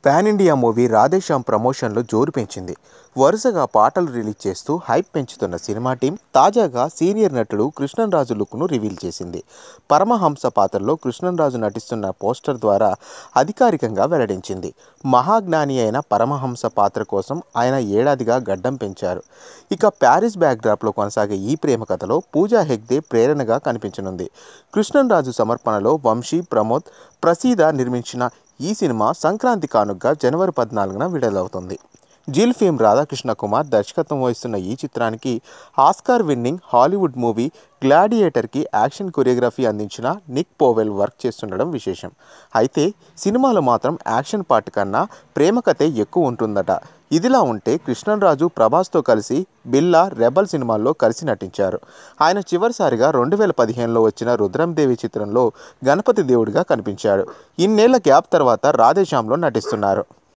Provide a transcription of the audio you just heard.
Pan India movie Radhe Shyam ప్రమోషన్లు జోరు పెంచింది. వరుసగా పాటలు రిలీజ్ చేస్తూ హైప్ పెంచుతున్న సినిమా టీం తాజాగా సీనియర్ నటుడు కృష్ణంరాజు లుక్ను రివీల్ చేసింది. పరమహంస పాత్రలో కృష్ణంరాజు నటిస్తున్న పోస్టర్ ద్వారా అధికారికంగా వెల్లడించింది. మహాజ్ఞాని అయిన పరమహంస పాత్ర కోసం ఆయన ఏడాదిగా గడ్డం పెంచారు. ఇక ప్యారిస్ బ్యాక్డ్రాప్లో కొనసాగే ఈ ప్రేమ కథలో పూజా హెగ్డే ప్రేరణగా కనిపించనుంది. కృష్ణంరాజు సమర్పణలో వంశీ, ప్రమోద్, ప్రసీద నిర్మించిన ఈ సినిమా సంక్రాంతి కానుకగా జనవరి 14న విడుదలవుతుంది. జిల్ ఫేమ్ రాధాకృష్ణ కుమార్ దర్శకత్వం వహిస్తున్న ఈ చిత్రానికి ఆస్కార్ విన్నింగ్ హాలీవుడ్ మూవీ గ్లాడియేటర్కి యాక్షన్ కొరియోగ్రఫీ అందించిన నిక్ పోవెల్ వర్క్ చేస్తుండడం విశేషం. అయితే సినిమాలో మాత్రం యాక్షన్ పార్ట్ కన్నా ప్రేమ కథే ఎక్కువ ఉంటుందట. ఇదిలా ఉంటే కృష్ణంరాజు ప్రభాస్తో కలిసి బిల్లా, రెబల్ సినిమాల్లో కలిసి నటించారు. ఆయన చివరిసారిగా 2015లో వచ్చిన రుద్రందేవి చిత్రంలో గణపతి దేవుడిగా కనిపించాడు. ఇన్నేళ్ల గ్యాప్ తర్వాత రాధేశ్యామ్లో నటిస్తున్నారు.